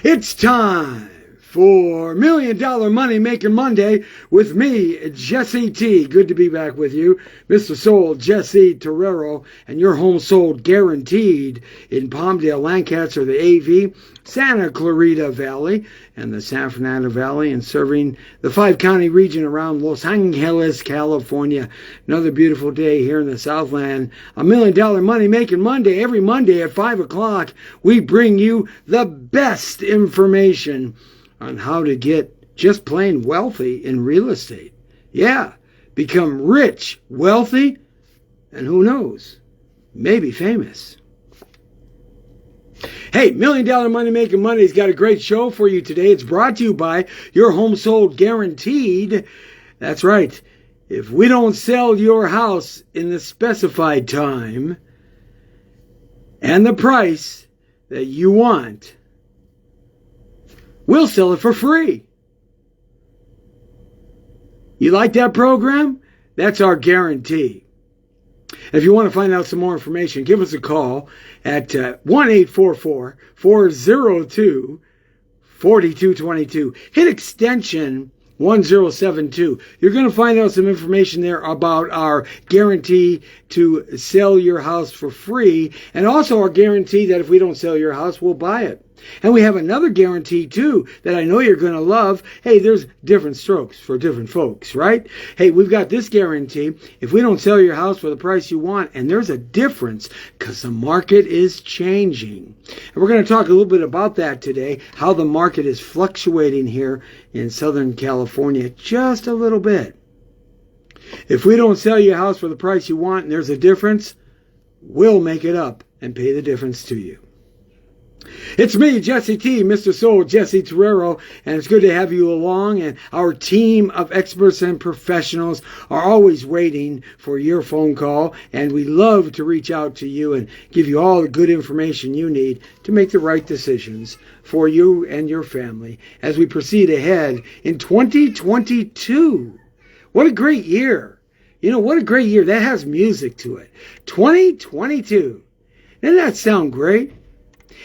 It's time for Million Dollar Money Making Monday with me, Jesse T. Good to be back with you, Mr. Soul, Jesse Terrero, and your home sold guaranteed in Palmdale, Lancaster, the AV, Santa Clarita Valley, and the San Fernando Valley, and serving the 5-county region around Los Angeles, California. Another beautiful day here in the Southland. A Million Dollar Money Making Monday. Every Monday at 5 o'clock, we bring you the best information on how to get just plain wealthy in real estate. Yeah, become rich, wealthy, and who knows, maybe famous. Hey, Million Dollar Money Making Monday's got a great show for you today. It's brought to you by Your Home Sold Guaranteed. That's right. If we don't sell your house in the specified time and the price that you want, we'll sell it for free. You like that program? That's our guarantee. If you want to find out some more information, give us a call at 1-844-402-4222. Hit extension 1072. You're going to find out some information there about our guarantee to sell your house for free, and also our guarantee that if we don't sell your house, we'll buy it. And we have another guarantee, too, that I know you're going to love. Hey, there's different strokes for different folks, right? Hey, we've got this guarantee. If we don't sell your house for the price you want, and there's a difference because the market is changing. And we're going to talk a little bit about that today, how the market is fluctuating here in Southern California just a little bit. If we don't sell your house for the price you want, and there's a difference, we'll make it up and pay the difference to you. It's me, Jesse T, Mr. Soul, Jesse Terrero, and it's good to have you along. And our team of experts and professionals are always waiting for your phone call, and we love to reach out to you and give you all the good information you need to make the right decisions for you and your family as we proceed ahead in 2022. What a great year. You know, what a great year. That has music to it. 2022. Doesn't that sound great?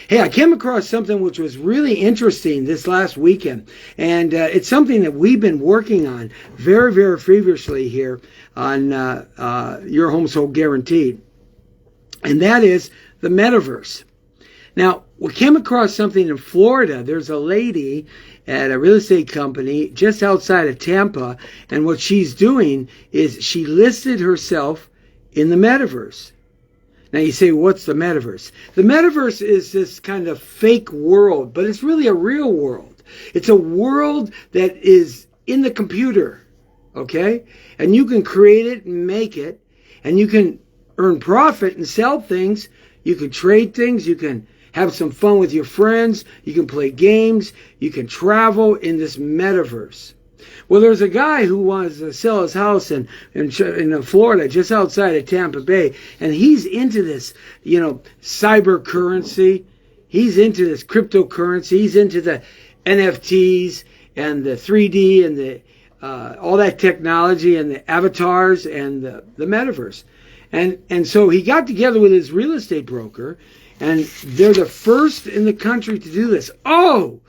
Hey, I came across something which was really interesting this last weekend, and it's something that we've been working on very, very feverishly here on Your Home Sold Guaranteed, and that is the metaverse. Now, we came across something in Florida. There's a lady at a real estate company just outside of Tampa, and what she's doing is she listed herself in the metaverse. Now you say, what's the metaverse? The metaverse is this kind of fake world, but it's really a real world. It's a world that is in the computer, okay? And you can create it and make it, and you can earn profit and sell things. You can trade things. You can have some fun with your friends. You can play games. You can travel in this metaverse. Well, there's a guy who wants to sell his house in Florida, just outside of Tampa Bay, and he's into this, cyber currency. He's into this cryptocurrency. He's into the NFTs and the 3D and the all that technology and the avatars and the metaverse. And so he got together with his real estate broker, and they're the first in the country to do this. Oh,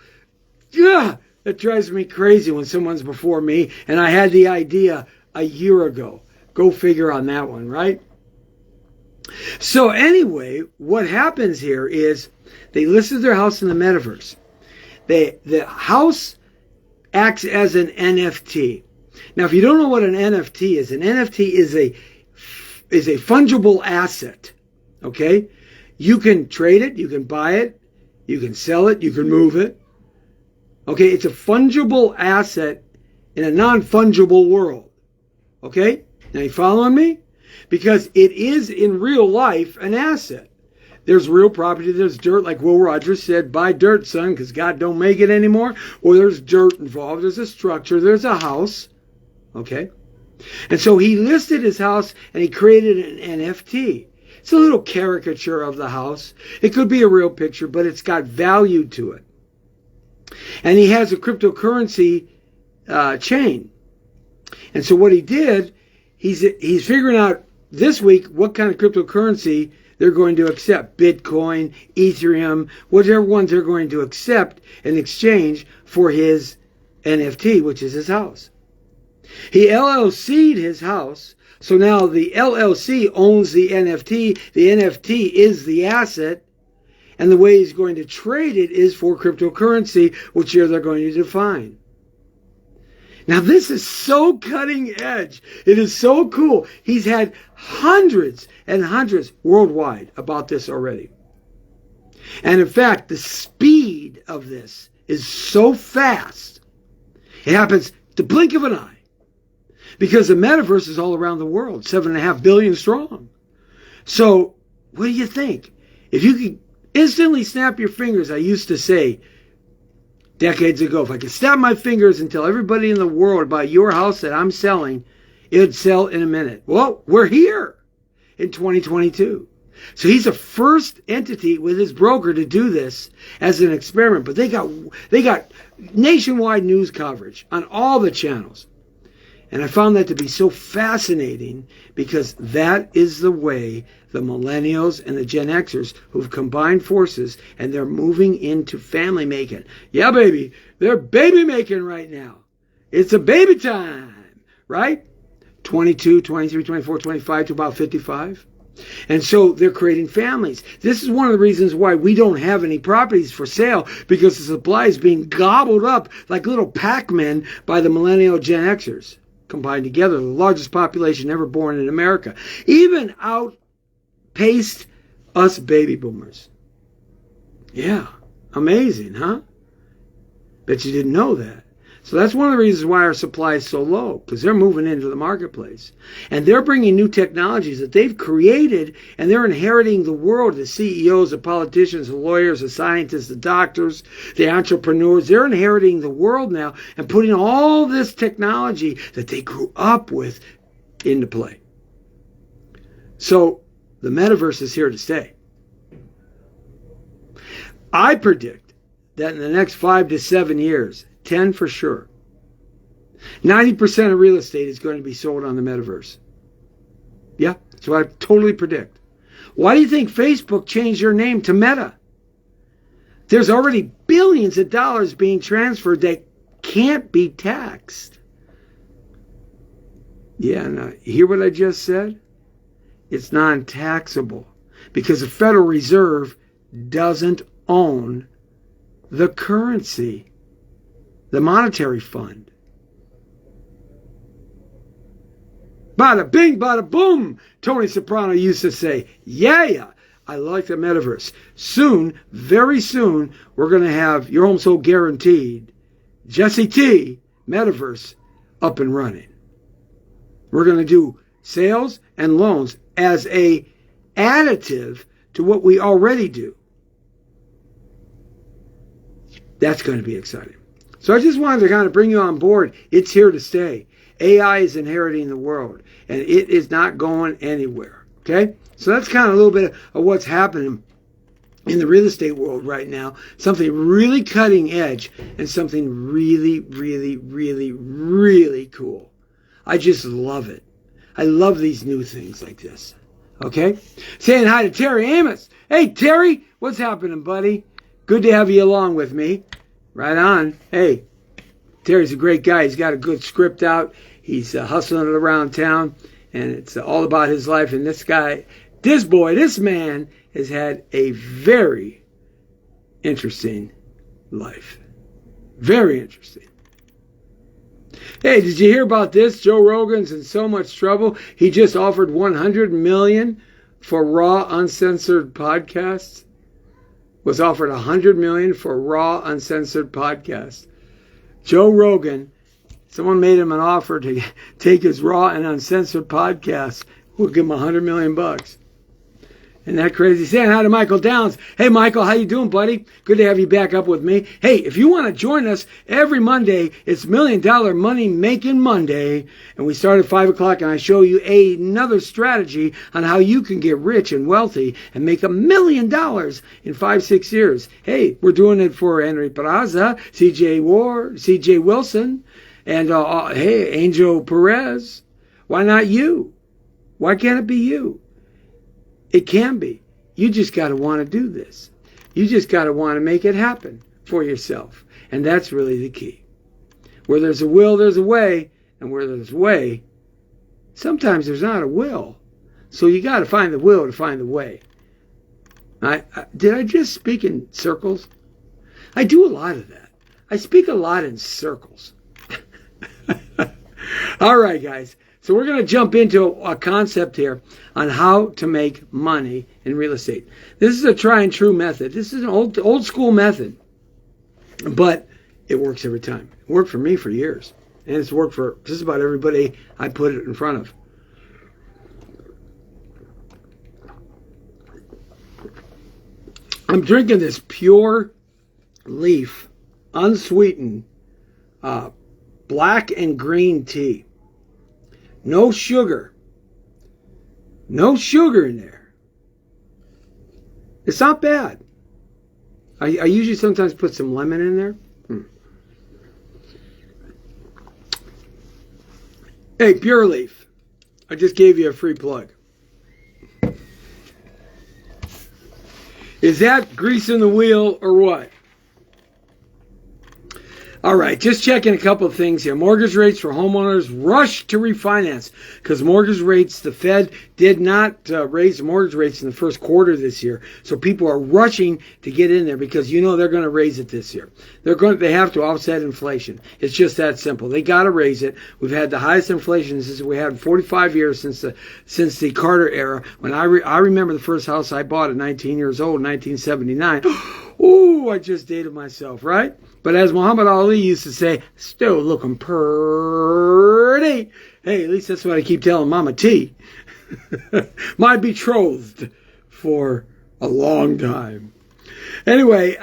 yeah. That drives me crazy when someone's before me, and I had the idea a year ago. Go figure on that one, right? So anyway, what happens here is they listed their house in the metaverse. The house acts as an NFT. Now, if you don't know what an NFT is, an NFT is a fungible asset, okay? You can trade it, you can buy it, you can sell it, you can move it. Okay, it's a fungible asset in a non-fungible world. Okay? Now you following me? Because it is in real life an asset. There's real property, there's dirt, like Will Rogers said, buy dirt, son, because God don't make it anymore. Or there's dirt involved, there's a structure, there's a house. Okay? And so he listed his house and he created an NFT. It's a little caricature of the house. It could be a real picture, but it's got value to it. And he has a cryptocurrency chain. And so what he did, he's figuring out this week what kind of cryptocurrency they're going to accept Bitcoin, Ethereum, whatever ones they're going to accept in exchange for his NFT, which is his house. He LLC'd his house, so now the LLC owns the NFT. The NFT is the asset, and the way he's going to trade it is for cryptocurrency, which here they're going to define. Now, this is so cutting edge. It is so cool. He's had hundreds and hundreds worldwide about this already. And in fact, the speed of this is so fast. It happens the blink of an eye. Because the metaverse is all around the world, 7.5 billion strong. So, what do you think? If you could instantly snap your fingers, I used to say decades ago, if I could snap my fingers and tell everybody in the world about your house that I'm selling, it would sell in a minute. Well, we're here in 2022. So he's the first entity with his broker to do this as an experiment. But they got nationwide news coverage on all the channels. And I found that to be so fascinating because that is the way the millennials and the Gen Xers who've combined forces and they're moving into family making. Yeah, baby, they're baby making right now. It's a baby time, right? 22, 23, 24, 25 to about 55. And so they're creating families. This is one of the reasons why we don't have any properties for sale, because the supply is being gobbled up like little Pac-Men by the millennial Gen Xers. Combined together, the largest population ever born in America, even outpaced us baby boomers. Yeah, amazing, huh? Bet you didn't know that. So that's one of the reasons why our supply is so low, because they're moving into the marketplace. And they're bringing new technologies that they've created, and they're inheriting the world. The CEOs, the politicians, the lawyers, the scientists, the doctors, the entrepreneurs, they're inheriting the world now and putting all this technology that they grew up with into play. So the metaverse is here to stay. I predict that in the next 5 to 7 years, 10 for sure, 90% of real estate is going to be sold on the metaverse. Yeah, that's what I totally predict. Why do you think Facebook changed their name to Meta? There's already billions of dollars being transferred that can't be taxed. Yeah, now, you hear what I just said? It's non-taxable because the Federal Reserve doesn't own the currency, the monetary fund. Bada bing, bada boom, Tony Soprano used to say. Yeah, I like the metaverse. Soon, very soon, we're going to have Your Home Sold Guaranteed, Jesse T, metaverse, up and running. We're going to do sales and loans as a additive to what we already do. That's going to be exciting. So I just wanted to kind of bring you on board. It's here to stay. AI is inheriting the world, and it is not going anywhere. Okay? So that's kind of a little bit of what's happening in the real estate world right now. Something really cutting edge and something really, really, really, really cool. I just love it. I love these new things like this. Okay? Saying hi to Terry Amos. Hey, Terry, what's happening, buddy? Good to have you along with me. Right on. Hey, Terry's a great guy. He's got a good script out. He's hustling it around town, and it's all about his life. And this guy, this man has had a very interesting life. Very interesting. Hey, did you hear about this? Joe Rogan's in so much trouble. He just offered $100 million for raw, uncensored podcasts. Was offered $100 million for raw, uncensored podcasts. Joe Rogan, someone made him an offer to take his raw and uncensored podcasts. We'll give him $100 million. Isn't that crazy? Saying hi to Michael Downs. Hey, Michael, how you doing, buddy? Good to have you back up with me. Hey, if you want to join us every Monday, it's $1 Million Money Making Monday. And we start at 5 o'clock, and I show you another strategy on how you can get rich and wealthy and make $1 million in 5-6 years. Hey, we're doing it for Henry Peraza, CJ Ward, CJ Wilson, and hey, Angel Perez. Why not you? Why can't it be you? It can be. you just got to want to do this. You just got to want to make it happen for yourself. And that's really the key. Where there's a will, there's a way. And where there's a way, sometimes there's not a will. So you got to find the will to find the way. Did I just speak in circles? I do a lot of that. I speak a lot in circles. All right, guys. So we're going to jump into a concept here on how to make money in real estate. This is a try and true method. This is an old school method, but it works every time. It worked for me for years, and it's worked for just about everybody I put it in front of. I'm drinking this Pure Leaf, unsweetened, black and green tea. No sugar. No sugar in there. It's not bad. I usually sometimes put some lemon in there. Hey, Pure Leaf, I just gave you a free plug. Is that greasing the wheel or what? All right, just checking a couple of things here. Mortgage rates for homeowners rush to refinance because mortgage rates, the Fed did not raise the mortgage rates in the first quarter this year. So people are rushing to get in there because they're going to raise it this year. They have to offset inflation. It's just that simple. They got to raise it. We've had the highest inflation since we had 45 years since the Carter era. When I remember the first house I bought at 19 years old, 1979. Ooh, I just dated myself, right? But as Muhammad Ali used to say, still looking pretty. Hey, at least that's what I keep telling Mama T. My betrothed for a long time. Anyway,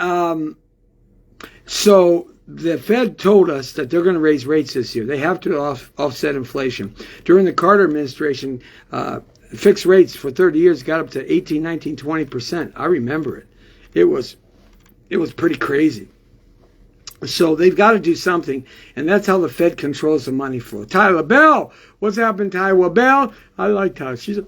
so the Fed told us that they're going to raise rates this year. They have to offset inflation. During the Carter administration, fixed rates for 30 years got up to 18, 19, 20%. I remember it. It was pretty crazy. So they've got to do something, and that's how the Fed controls the money flow. Tyler Bell, what's happened, Tyler Bell? I like Tyler. She's a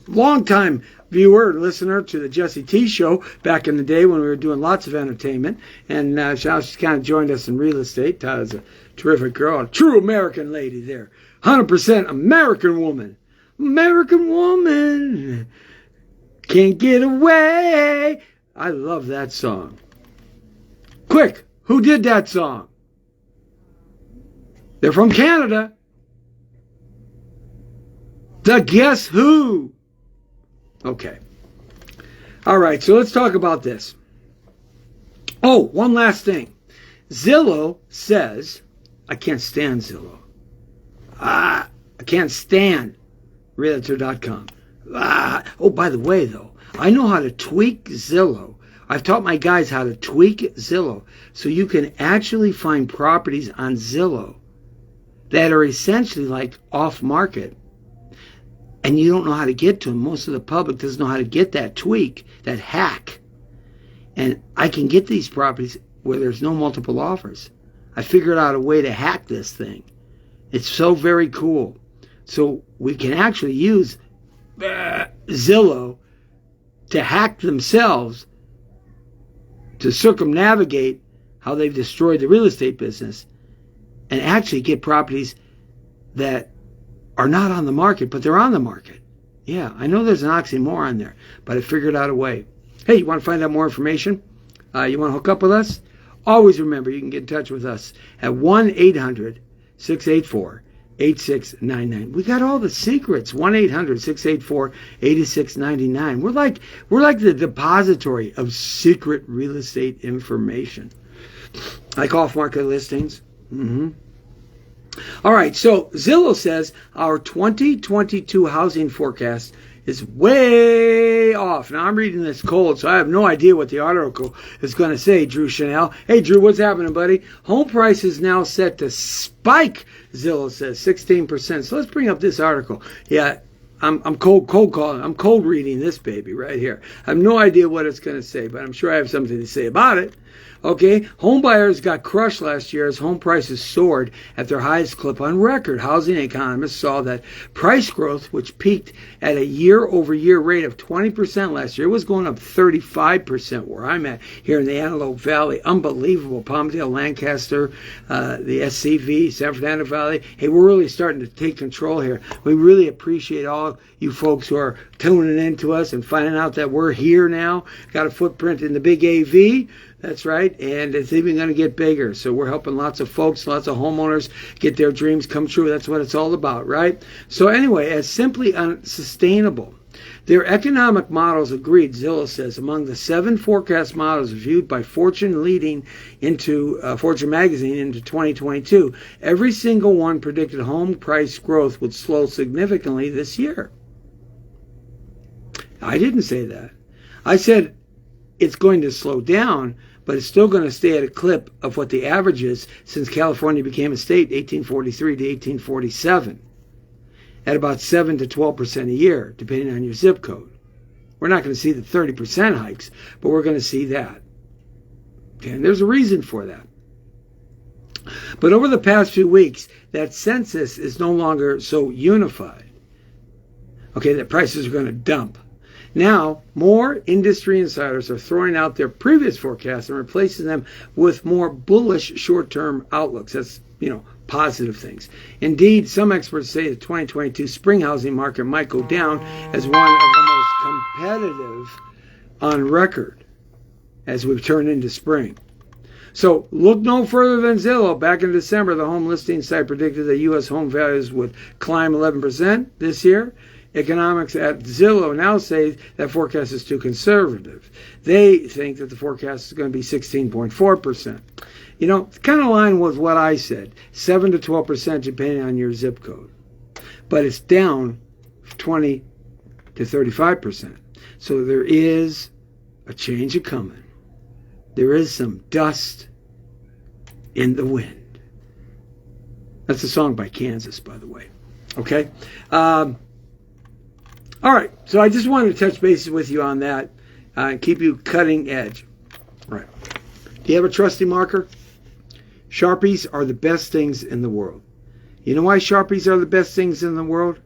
longtime viewer and listener to the Jesse T Show back in the day when we were doing lots of entertainment, and now she's kind of joined us in real estate. Tyler's a terrific girl, a true American lady there, 100% American woman. American woman can't get away. I love that song. Quick, who did that song? They're from Canada. The Guess Who. Okay. All right, so let's talk about this. Oh, one last thing. Zillow says, I can't stand Zillow. I can't stand Realtor.com. Oh, by the way, though, I know how to tweak Zillow. I've taught my guys how to tweak Zillow so you can actually find properties on Zillow that are essentially like off market. And you don't know how to get to them. Most of the public doesn't know how to get that tweak, that hack. And I can get these properties where there's no multiple offers. I figured out a way to hack this thing. It's so very cool. So we can actually use Zillow to hack themselves, to circumnavigate how they've destroyed the real estate business, and actually get properties that are not on the market, but they're on the market. Yeah, I know there's an oxymoron there, but I figured out a way. Hey, you want to find out more information? You want to hook up with us? Always remember, you can get in touch with us at 1-800-684-8699. We got all the secrets. 1-800-684-8699. We're like the depository of secret real estate information, like off-market listings. All right, so Zillow says our 2022 housing forecast is way off. Now, I'm reading this cold, so I have no idea what the article is going to say, Drew Chanel. Hey, Drew, what's happening, buddy? Home prices now set to spike, Zillow says, 16%. So let's bring up this article. Yeah, I'm cold calling. I'm cold reading this baby right here. I have no idea what it's going to say, but I'm sure I have something to say about it. Okay, home buyers got crushed last year as home prices soared at their highest clip on record. Housing economists saw that price growth, which peaked at a year-over-year rate of 20% last year, was going up 35% where I'm at here in the Antelope Valley. Unbelievable. Palmdale, Lancaster, the SCV, San Fernando Valley. Hey, we're really starting to take control here. We really appreciate all you folks who are tuning in to us and finding out that we're here now. Got a footprint in the big AV. That's right, and it's even going to get bigger. So we're helping lots of folks, lots of homeowners get their dreams come true. That's what it's all about, right? So anyway, as simply unsustainable. Their economic models agreed, Zillow says, among the 7 forecast models viewed by Fortune leading into Fortune magazine into 2022, every single one predicted home price growth would slow significantly this year. I didn't say that. I said it's going to slow down, but it's still going to stay at a clip of what the average is since California became a state, 1843 to 1847, at about 7 to 12% a year, depending on your zip code. We're not going to see the 30% hikes, but we're going to see that. Okay, and there's a reason for that. But over the past few weeks, that census is no longer so unified. Okay, that prices are going to dump. Now, more industry insiders are throwing out their previous forecasts and replacing them with more bullish short-term outlooks. That's, positive things. Indeed, some experts say the 2022 spring housing market might go down as one of the most competitive on record as we've turned into spring. So look no further than Zillow. Back in December, the home listing site predicted that U.S. home values would climb 11% this year. Economics at Zillow now say that forecast is too conservative. They think that the forecast is going to be 16.4%. It's kind of aligned with what I said, 7 to 12% depending on your zip code. But it's down 20 to 35%. So there is a change a coming. There is some dust in the wind. That's a song by Kansas, by the way. Okay? All right, so I just wanted to touch bases with you on that and keep you cutting edge. All right. Do you have a trusty marker? Sharpies are the best things in the world. You know why Sharpies are the best things in the world?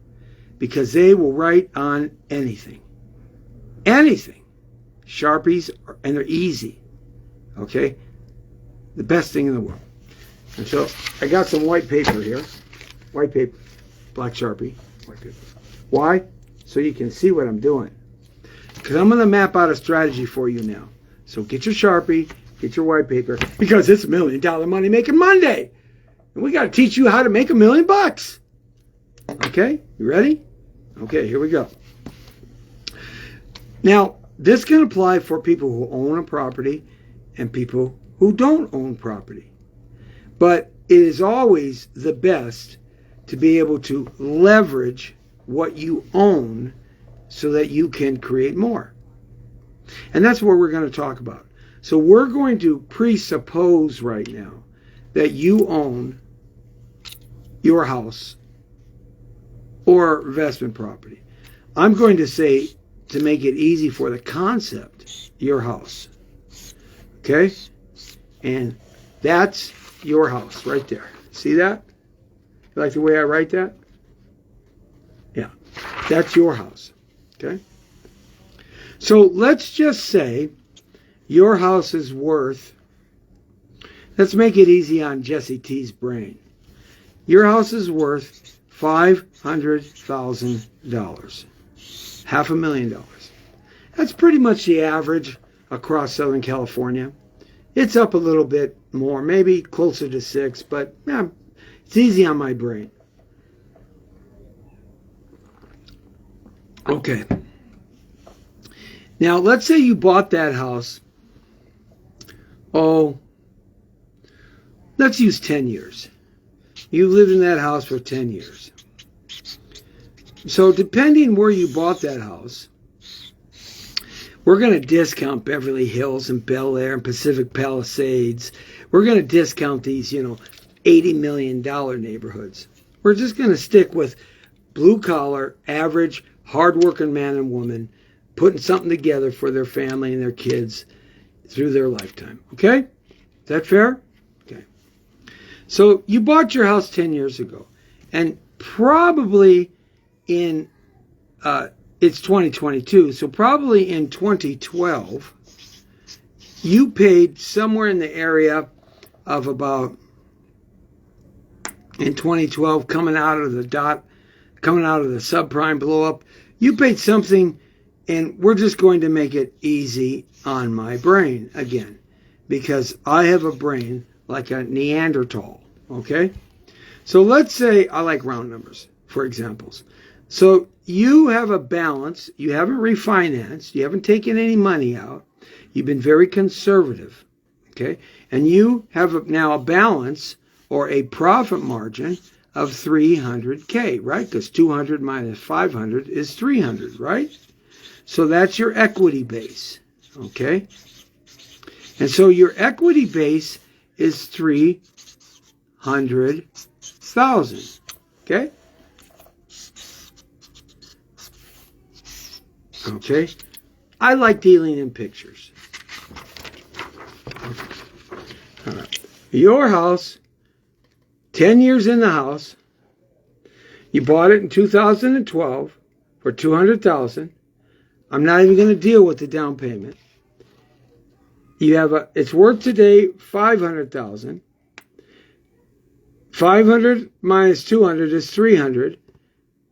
Because they will write on anything. Anything. Sharpies, and they're easy. Okay? The best thing in the world. And so I got some white paper here. White paper. Black Sharpie. White paper. Why? So you can see what I'm doing. Because I'm going to map out a strategy for you now. So get your Sharpie, get your white paper, because it's $1 Million Money Making Monday. And we got to teach you how to make $1 million bucks. Okay? You ready? Okay, here we go. Now, this can apply for people who own a property and people who don't own property. But it is always the best to be able to leverage what you own so that you can create more. And that's what we're going to talk about. So we're going to presuppose right now that you own your house or investment property. I'm going to say, to make it easy for the concept, your house. Okay? And that's your house right there. See that? You like the way I write that? Yeah, that's your house, okay? So let's just say your house is worth, let's make it easy on Jesse T's brain. Your house is worth $500,000, $500,000. That's pretty much the average across Southern California. It's up a little bit more, maybe closer to 6, but yeah, it's easy on my brain. Okay. Now, let's say you bought that house, let's use 10 years. You lived in that house for 10 years. So depending where you bought that house, we're going to discount Beverly Hills and Bel Air and Pacific Palisades. We're going to discount these, $80 million neighborhoods. We're just going to stick with blue-collar, average, hard-working man and woman putting something together for their family and their kids through their lifetime. Okay? Is that fair? Okay. So you bought your house 10 years ago, and probably in, it's 2022, so probably in 2012, you paid somewhere in the area of about, in 2012, coming out of the subprime blow up, you paid something, and we're just going to make it easy on my brain again, because I have a brain like a Neanderthal, okay? So let's say, I like round numbers for examples. So you have a balance, you haven't refinanced, you haven't taken any money out, you've been very conservative, okay? And you have now a balance or a profit margin of 300K, right? Because 200 minus 500 is 300, right? So that's your equity base, okay? And so your equity base is 300,000, okay? Okay? I like dealing in pictures. All right. Your house, 10 years in the house, you bought it in 2012 for $200,000. I'm not even going to deal with the down payment. You have it's worth today $500,000. 500 minus 200 is 300.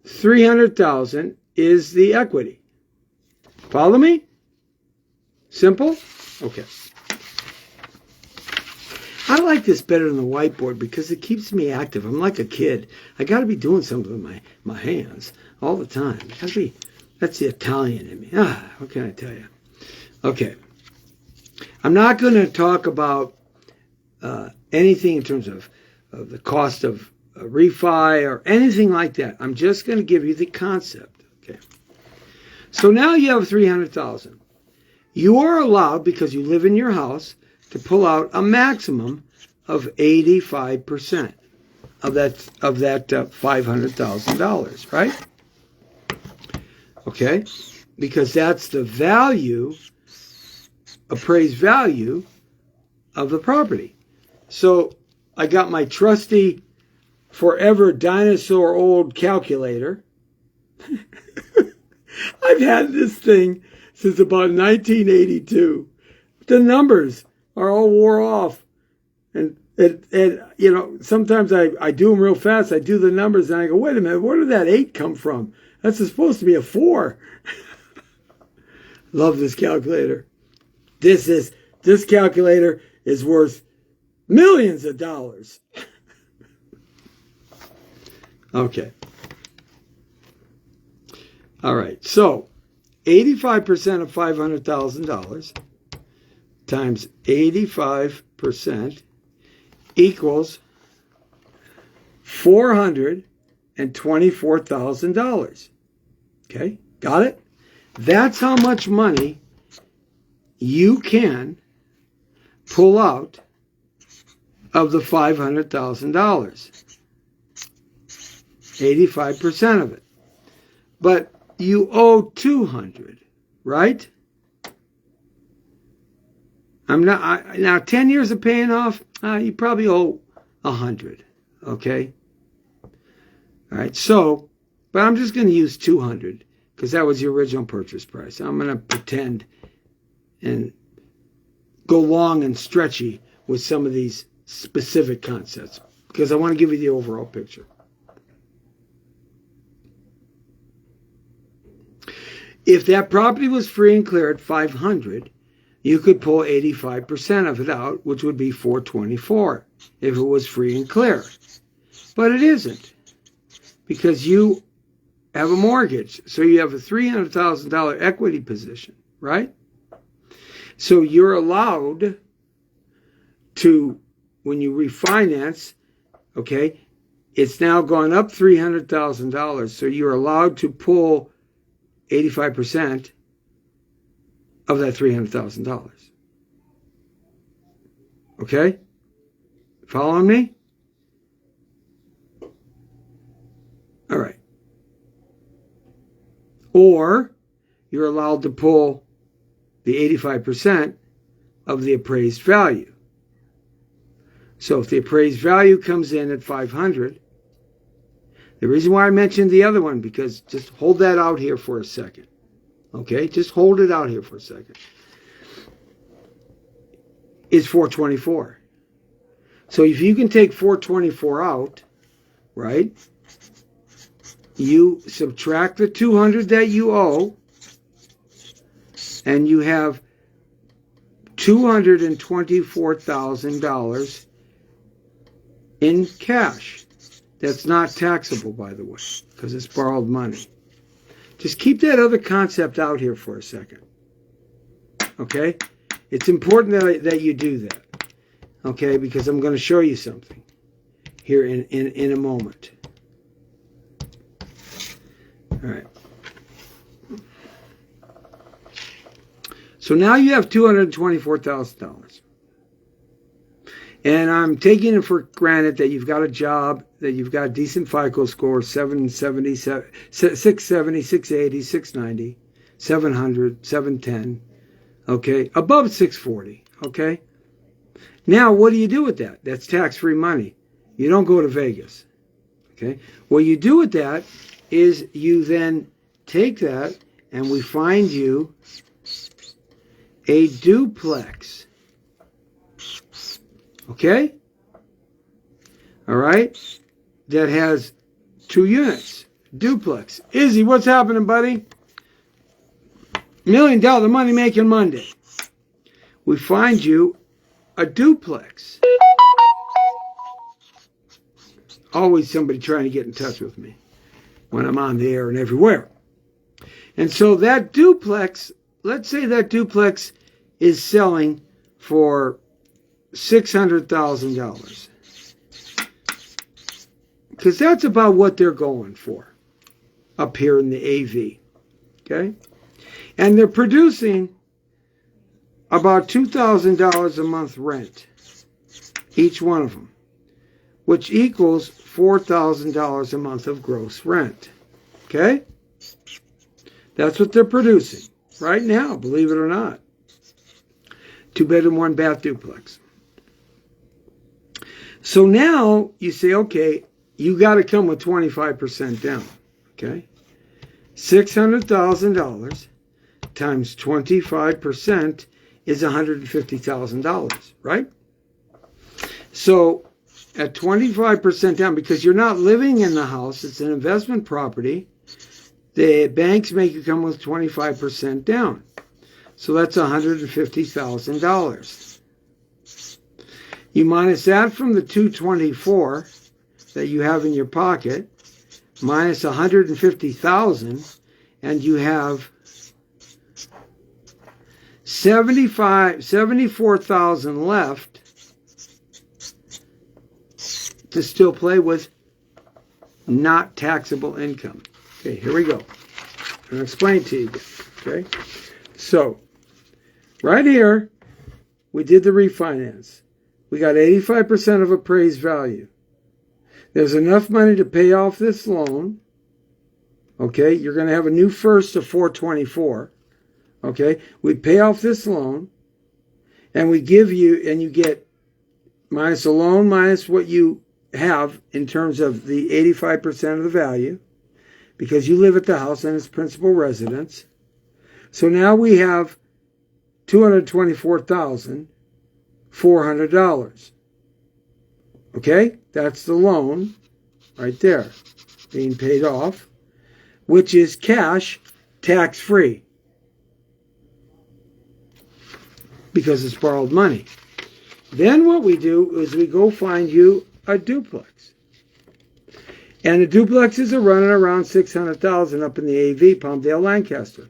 300,000 is the equity. Follow me? Simple? Okay. I like this better than the whiteboard because it keeps me active. I'm like a kid. I got to be doing something with my hands all the time. That's the Italian in me. What can I tell you? Okay. I'm not going to talk about anything in terms of the cost of a refi or anything like that. I'm just going to give you the concept. Okay. So now you have $300,000. You are allowed, because you live in your house, to pull out a maximum of 85% of that $500,000, right? Okay, because that's the value, appraised value of the property. So I got my trusty, forever dinosaur old calculator. I've had this thing since about 1982. The numbers are all wore off. And you know, sometimes I do them real fast. I do the numbers and I go, wait a minute, where did that 8 come from? That's supposed to be a 4. Love this calculator. This calculator is worth millions of dollars. Okay. All right. So 85% of $500,000 times 85% equals $424,000. Okay, got it? That's how much money you can pull out of the $500,000. 85% of it. But you owe 200, right? Now 10 years of paying off, you probably owe 100, okay? All right, so, but I'm just going to use 200 because that was the original purchase price. I'm going to pretend and go long and stretchy with some of these specific concepts because I want to give you the overall picture. If that property was free and clear at 500, you could pull 85% of it out, which would be 424 if it was free and clear. But it isn't, because you have a mortgage. So you have a $300,000 equity position, right? So you're allowed to, when you refinance, okay, it's now gone up $300,000. So you're allowed to pull 85% of that $300,000. Okay? Following me? All right. Or you're allowed to pull the 85% of the appraised value. So if the appraised value comes in at 500, the reason why I mentioned the other one, because just hold that out here for a second. Okay, just hold it out here for a second. Is 424. So if you can take 424 out, right? You subtract the 200 that you owe, and you have $224,000 in cash. That's not taxable, by the way, because it's borrowed money. Just keep that other concept out here for a second. Okay? It's important that you do that. Okay? Because I'm going to show you something here in a moment. All right. So now you have $224,000. And I'm taking it for granted that you've got a job, that you've got a decent FICO score, 770, 670, 680, 690, 700, 710, okay? Above 640, okay? Now, what do you do with that? That's tax-free money. You don't go to Vegas, okay? What you do with that is you then take that and we find you a duplex. Okay? All right? That has 2 units. Duplex. Izzy, what's happening, buddy? $1 Million Money Making Monday. We find you a duplex. Always somebody trying to get in touch with me when I'm on the air and everywhere. And so that duplex, let's say that duplex is selling for $600,000. Because that's about what they're going for up here in the AV. Okay? And they're producing about $2,000 a month rent, each one of them, which equals $4,000 a month of gross rent. Okay? That's what they're producing right now, believe it or not. 2-bedroom, 1-bath duplex. So now you say, okay, you got to come with 25% down. Okay? $600,000 times 25% is $150,000, right? So at 25% down, because you're not living in the house, it's an investment property, the banks make you come with 25% down. So that's $150,000. You minus that from the 224 that you have in your pocket, minus 150,000, and you have 74,000 left to still play with not taxable income. Okay, here we go. I'm going to explain to you again. Okay, so right here, we did the refinance. We got 85% of appraised value. There's enough money to pay off this loan. Okay, you're going to have a new first of 424. Okay, we pay off this loan, and we give you, and you get minus a loan minus what you have in terms of the 85% of the value, because you live at the house and it's principal residence. So now we have $224,400. Okay, that's the loan right there being paid off, which is cash, tax-free, because it's borrowed money. Then what we do is we go find you a duplex. And the duplexes are running around $600,000 up in the AV, Palmdale, Lancaster.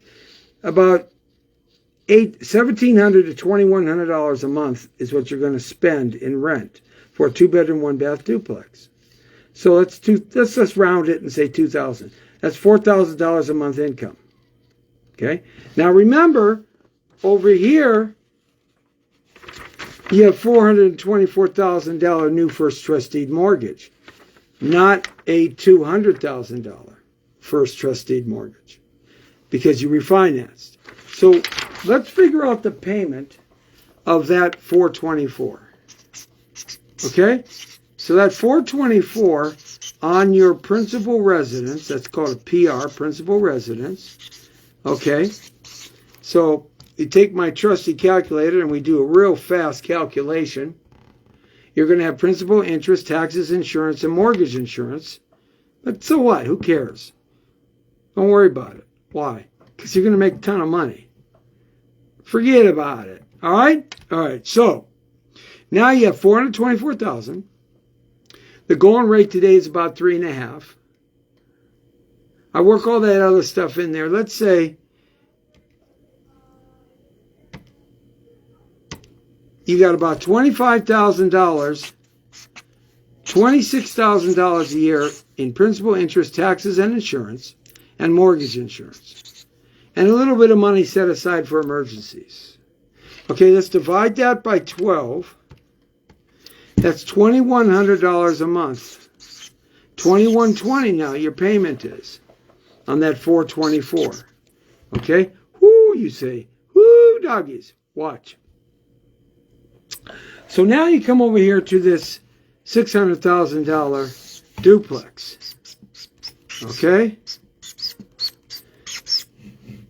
About $1,700 to $2,100 a month is what you're going to spend in rent for a 2-bedroom, 1-bath duplex. So let's just round it and say $2,000. That's $4,000 a month income. Okay. Now remember, over here, you have $424,000 new first trust deed mortgage, not a $200,000 first trust deed mortgage, because you refinanced. So let's figure out the payment of that 424. Okay? So that 424 on your principal residence, that's called a PR, principal residence. Okay? So you take my trusty calculator and we do a real fast calculation. You're going to have principal, interest, taxes, insurance, and mortgage insurance. But so what? Who cares? Don't worry about it. Why? Because you're going to make a ton of money. Forget about it. All right? All right. So now you have $424,000. The going rate today is about 3.5. I work all that other stuff in there. Let's say you got about $25,000, $26,000 a year in principal, interest, taxes, and insurance, and mortgage insurance, and a little bit of money set aside for emergencies. Okay, let's divide that by 12. That's $2,100 a month. $2,120 now your payment is on that 424. Okay? Whoo, you say. Whoo, doggies. Watch. So now you come over here to this $600,000 duplex. Okay?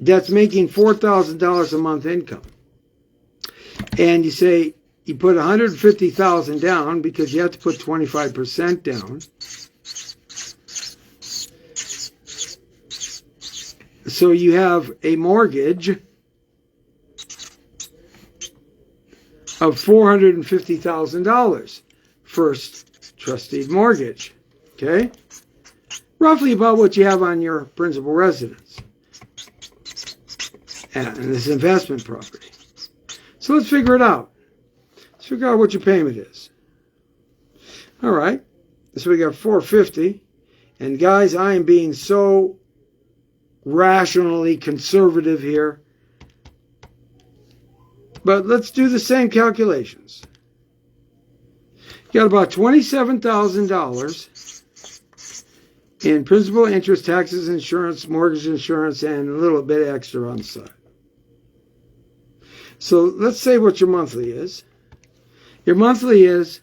That's making $4,000 a month income. And you say you put $150,000 down because you have to put 25% down. So you have a mortgage of $450,000, first trustee mortgage, okay? Roughly about what you have on your principal residence and this investment property. So let's figure it out. Let's figure out what your payment is. All right, so we got $450, and guys, I am being so rationally conservative here. But let's do the same calculations. You got about $27,000 in principal, interest, taxes, insurance, mortgage insurance, and a little bit extra on the side. So let's say what your monthly is. Your monthly is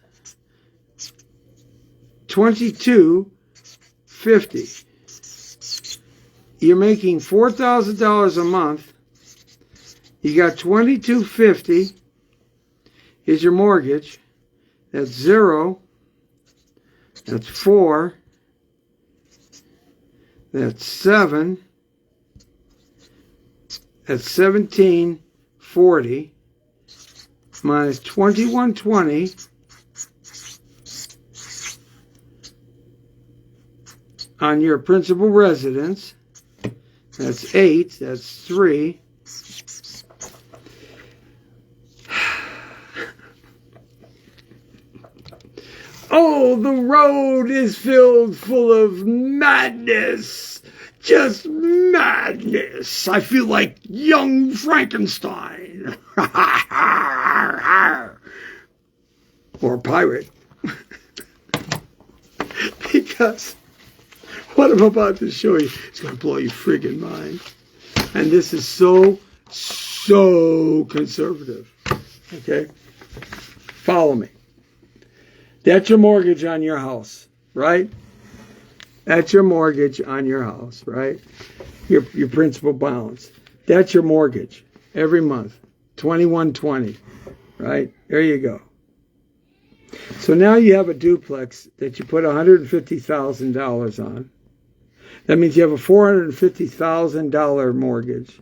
$22.50. You're making $4,000 a month. You got $22.50 is your mortgage. That's 0. That's 4. That's 7. That's $17.40 minus $21.20 on your principal residence. That's 8. That's 3. Oh, the road is filled full of madness. Just madness. I feel like young Frankenstein. Or a pirate. Because what I'm about to show you is going to blow your friggin' mind. And this is so conservative. Okay? Follow me. That's your mortgage on your house, right? That's your mortgage on your house, right? Your principal balance. That's your mortgage every month, $2,120, right? There you go. So now you have a duplex that you put $150,000 on. That means you have a $450,000 mortgage,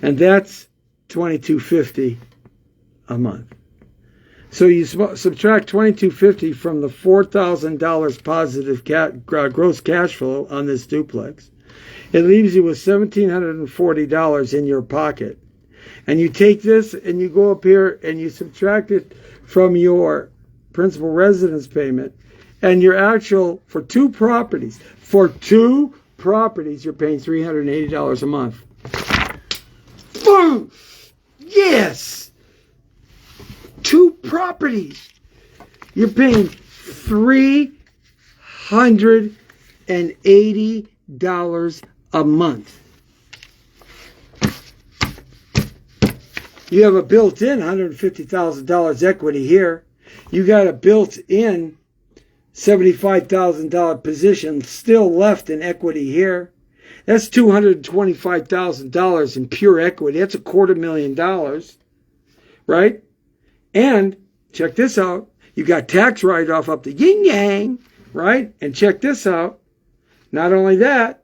and that's $2,250 a month. So you subtract $2,250 from the $4,000 positive gross cash flow on this duplex. It leaves you with $1,740 in your pocket. And you take this and you go up here and you subtract it from your principal residence payment. And your actual, for two properties, you're paying $380 a month. Boom! Yes! 2 properties. You're paying $380 a month. You have a built-in $150,000 equity here. You got a built-in $75,000 position still left in equity here. That's $225,000 in pure equity. That's $250,000, right? And check this out. You got tax write-off up the yin-yang, right? And check this out. Not only that,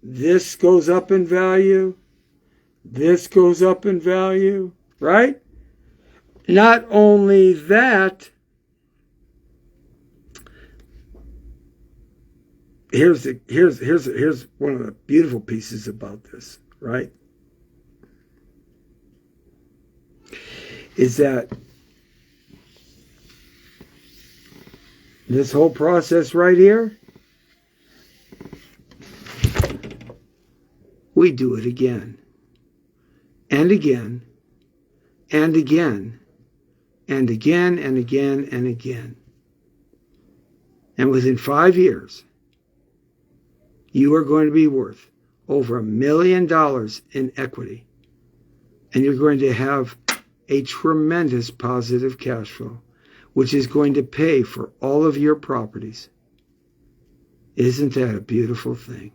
this goes up in value. This goes up in value, right? Not only that, here's one of the beautiful pieces about this, right? Is that this whole process right here, we do it again and again and again and again and again and again. And within 5 years, you are going to be worth over $1 million in equity. And you're going to have a tremendous positive cash flow, which is going to pay for all of your properties. Isn't that a beautiful thing?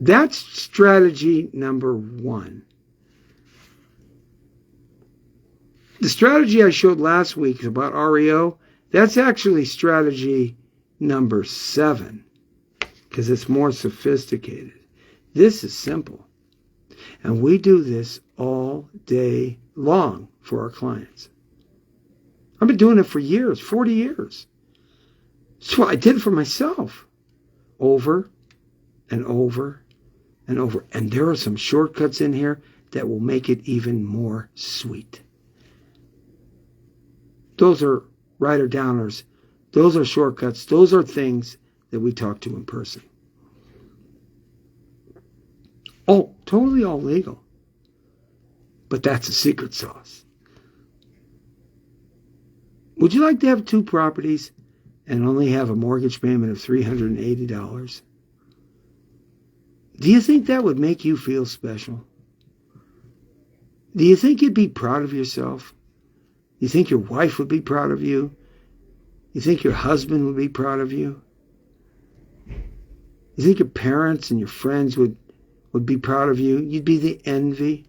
That's strategy number one. The strategy I showed last week about REO, that's actually strategy number 7, because it's more sophisticated. This is simple. And we do this all day long for our clients. I've been doing it for years, 40 years. So I did it for myself over and over and over. And there are some shortcuts in here that will make it even more sweet. Those are writer-downers. Those are shortcuts. Those are things that we talk to in person. Oh, totally all legal. But that's a secret sauce. Would you like to have 2 properties and only have a mortgage payment of $380? Do you think that would make you feel special? Do you think you'd be proud of yourself? You think your wife would be proud of you? You think your husband would be proud of you? You think your parents and your friends would be proud of you? You'd be the envy.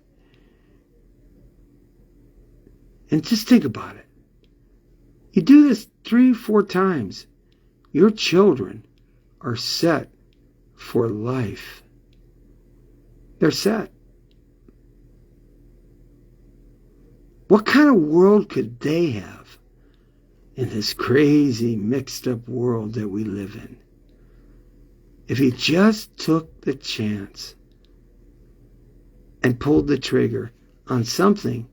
And just think about it. You do this 3 or 4 times, your children are set for life. They're set. What kind of world could they have in this crazy, mixed up world that we live in if you just took the chance and pulled the trigger on something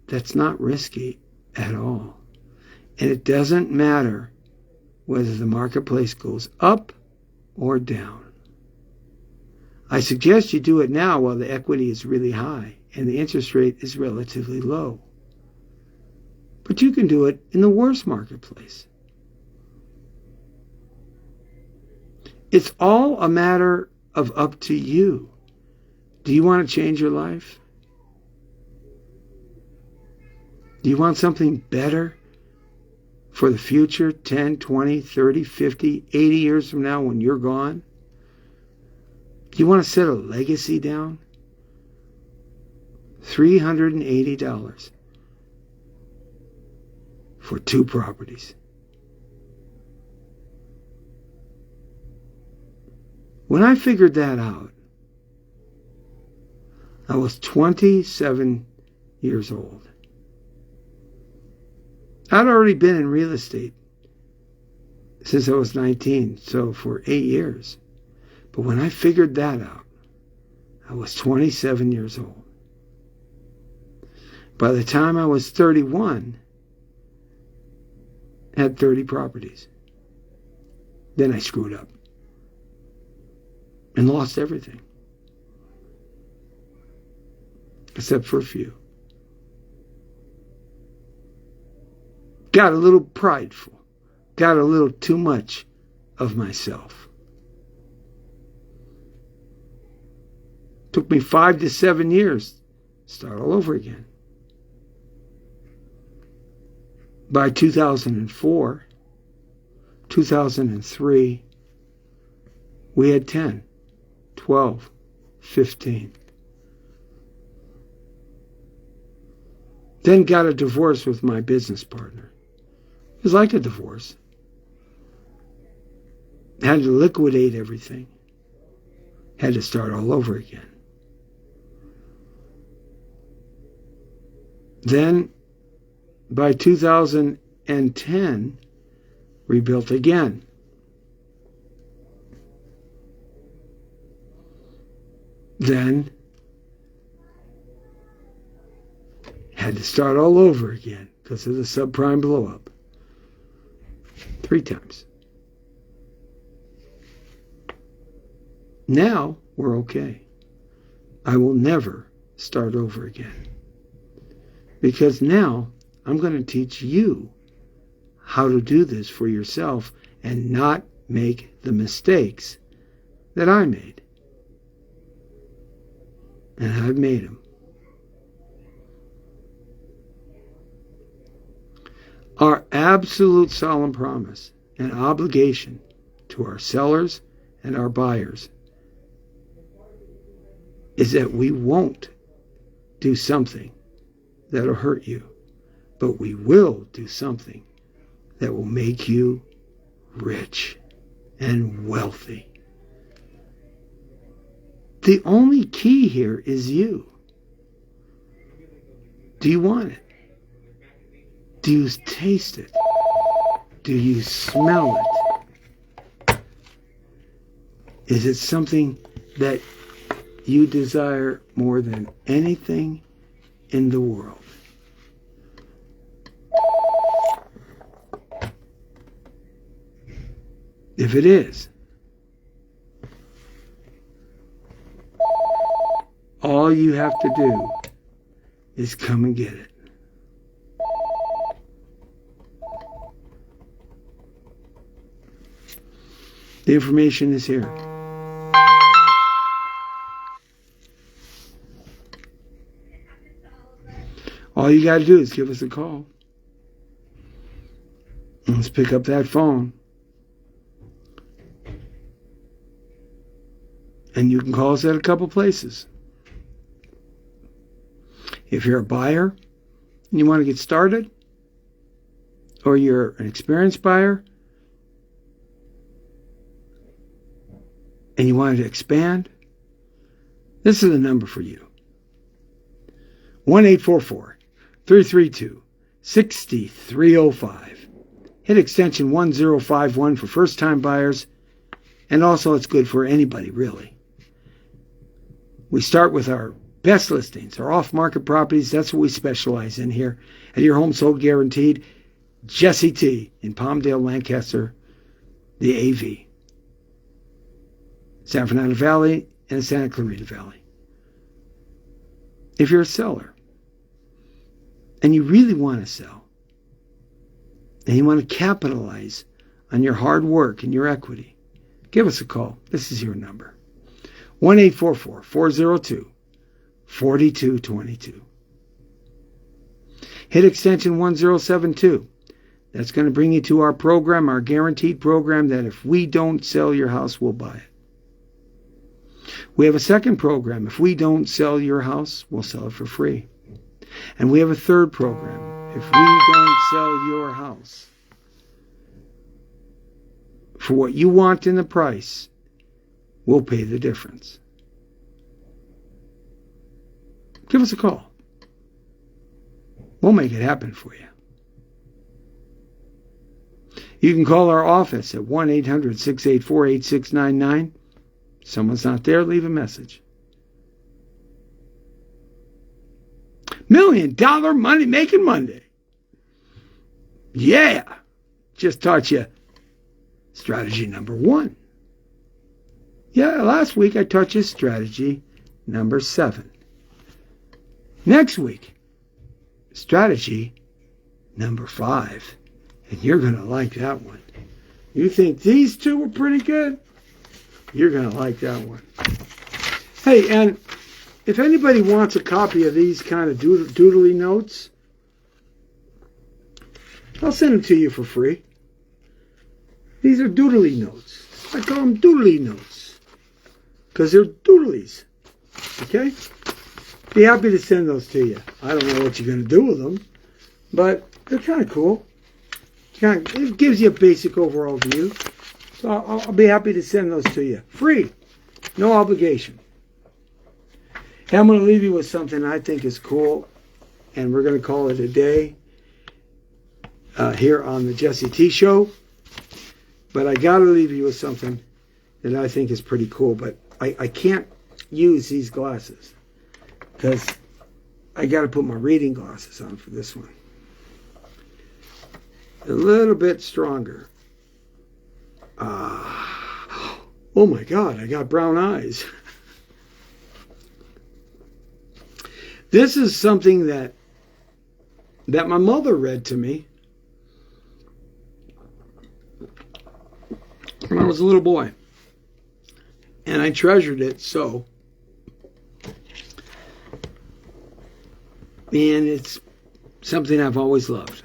that's not risky at all? And it doesn't matter whether the marketplace goes up or down. I suggest you do it now while the equity is really high and the interest rate is relatively low. But you can do it in the worst marketplace. It's all a matter of up to you. Do you want to change your life? Do you want something better for the future, 10, 20, 30, 50, 80 years from now when you're gone? Do you want to set a legacy down? $380 for 2 properties. When I figured that out, I was 27 years old. I'd already been in real estate since I was 19, so for 8 years. But when I figured that out, I was 27 years old. By the time I was 31, I had 30 properties. Then I screwed up and lost everything, except for a few. Got a little prideful, got a little too much of myself. Took me 5 to 7 years to start all over again. By 2004, 2003, we had 10, 12, 15. Then got a divorce with my business partner. It was like a divorce. Had to liquidate everything. Had to start all over again. Then, by 2010, rebuilt again. Then, had to start all over again because of the subprime blow-up. 3 times. Now, we're okay. I will never start over again. Because now, I'm going to teach you how to do this for yourself and not make the mistakes that I made. And I've made them. Our absolute solemn promise and obligation to our sellers and our buyers is that we won't do something that'll hurt you, but we will do something that will make you rich and wealthy. The only key here is you. Do you want it? Do you taste it? Do you smell it? Is it something that you desire more than anything in the world? If it is, all you have to do is come and get it. The information is here. All you got to do is give us a call. Let's pick up that phone. And you can call us at a couple places. If you're a buyer and you want to get started, or you're an experienced buyer and you wanted to expand, this is the number for you. 1-844-332-6305. Hit extension 1051 for first-time buyers, and also it's good for anybody, really. We start with our best listings, our off-market properties. That's what we specialize in here at Your Home Sold Guaranteed. Jesse T. in Palmdale, Lancaster, the AV. San Fernando Valley and Santa Clarita Valley. If you're a seller and you really want to sell and you want to capitalize on your hard work and your equity, give us a call. This is your number. 1-844-402-4222. Hit extension 1072. That's going to bring you to our program, our guaranteed program that if we don't sell your house, we'll buy it. We have a second program. If we don't sell your house, we'll sell it for free. And we have a third program. If we don't sell your house for what you want in the price, we'll pay the difference. Give us a call. We'll make it happen for you. You can call our office at 1-800-684-8699. Someone's not there, leave a message. $1 Million Money Making Monday. Yeah. Just taught you strategy number 1. Yeah, last week I taught you strategy number 7. Next week, strategy number 5. And you're going to like that one. You think these two were pretty good? You're going to like that one. Hey, and if anybody wants a copy of these kind of doodly notes, I'll send them to you for free. These are doodly notes. I call them doodly notes because they're doodlies. Okay? Be happy to send those to you. I don't know what you're going to do with them, but they're kind of cool. It gives you a basic overall view. So I'll be happy to send those to you. Free. No obligation. And I'm going to leave you with something I think is cool, and we're going to call it a day here on the Jesse T Show. But I got to leave you with something that I think is pretty cool. But I can't use these glasses because I got to put my reading glasses on for this one. A little bit stronger. Oh my God, I got brown eyes. This is something that my mother read to me when I was a little boy. And I treasured it so. And it's something I've always loved.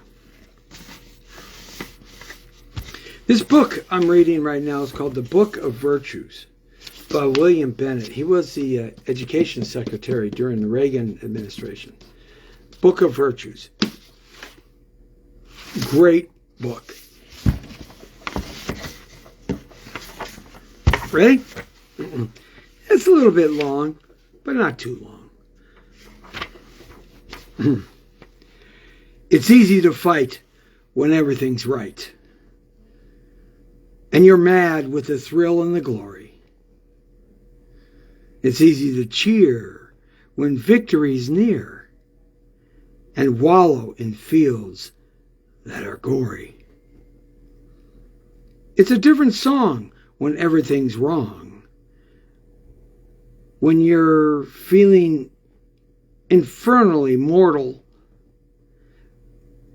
This book I'm reading right now is called The Book of Virtues by William Bennett. He was the education secretary during the Reagan administration. Book of Virtues. Great book. Ready? It's a little bit long, but not too long. It's easy to fight when everything's right. And you're mad with the thrill and the glory. It's easy to cheer when victory's near and wallow in fields that are gory. It's a different song when everything's wrong. When you're feeling infernally mortal.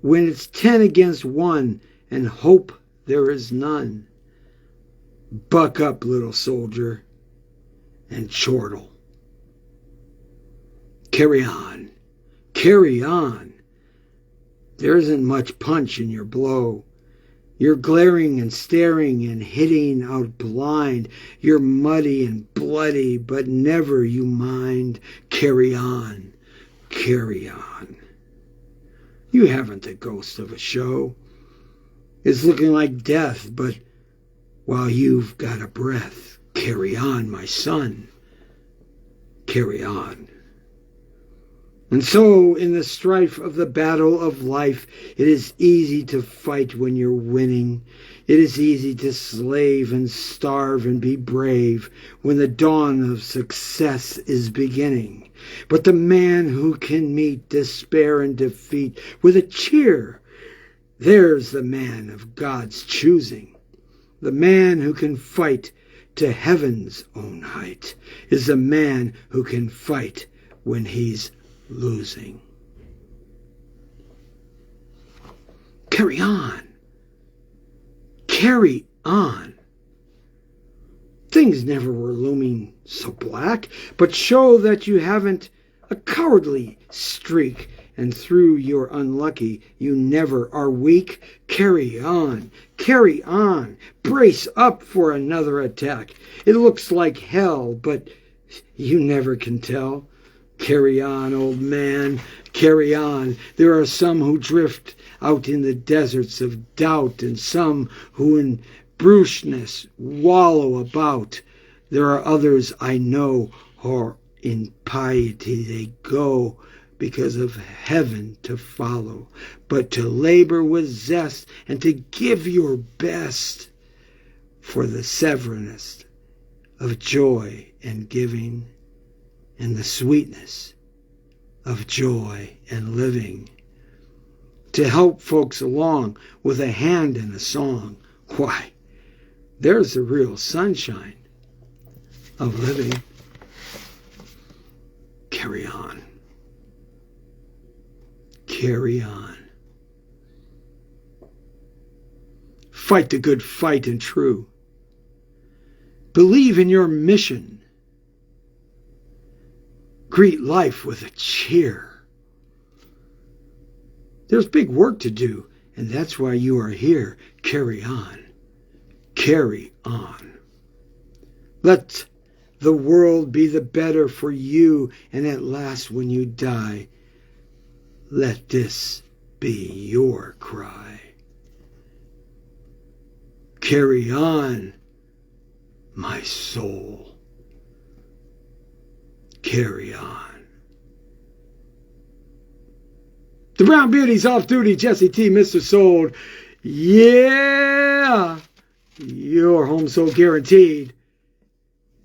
When it's 10 against 1 and hope there is none. Buck up, little soldier, and chortle. Carry on. Carry on. There isn't much punch in your blow. You're glaring and staring and hitting out blind. You're muddy and bloody, but never you mind. Carry on. Carry on. You haven't the ghost of a show. It's looking like death, but while you've got a breath, carry on, my son. Carry on. And so, in the strife of the battle of life, it is easy to fight when you're winning. It is easy to slave and starve and be brave when the dawn of success is beginning. But the man who can meet despair and defeat with a cheer, there's the man of God's choosing. The man who can fight to heaven's own height is the man who can fight when he's losing. Carry on. Carry on. Things never were looming so black, but show that you haven't a cowardly streak, and through your unlucky you never are weak. Carry on. Carry on. Brace up for another attack. It looks like hell, but you never can tell. Carry on, old man. Carry on. There are some who drift out in the deserts of doubt, and some who in bruishness wallow about. There are others I know, who in piety they go, because of heaven to follow, but to labor with zest and to give your best for the severness of joy and giving and the sweetness of joy and living. To help folks along with a hand in a song, why, there's the real sunshine of living. Carry on. Carry on. Fight the good fight and true. Believe in your mission. Greet life with a cheer. There's big work to do, and that's why you are here. Carry on. Carry on. Let the world be the better for you, and at last when you die, let this be your cry. Carry on, my soul. Carry on. The Brown Beauty's off duty. Jesse T, Mr. Sold. Yeah! Your home sold guaranteed.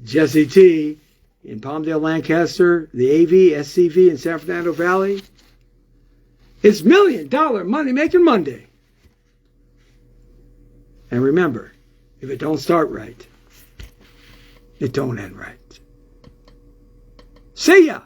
Jesse T in Palmdale, Lancaster, the AV, SCV in San Fernando Valley. It's $1 Million Money Making Monday. And remember, if it don't start right, it don't end right. See ya!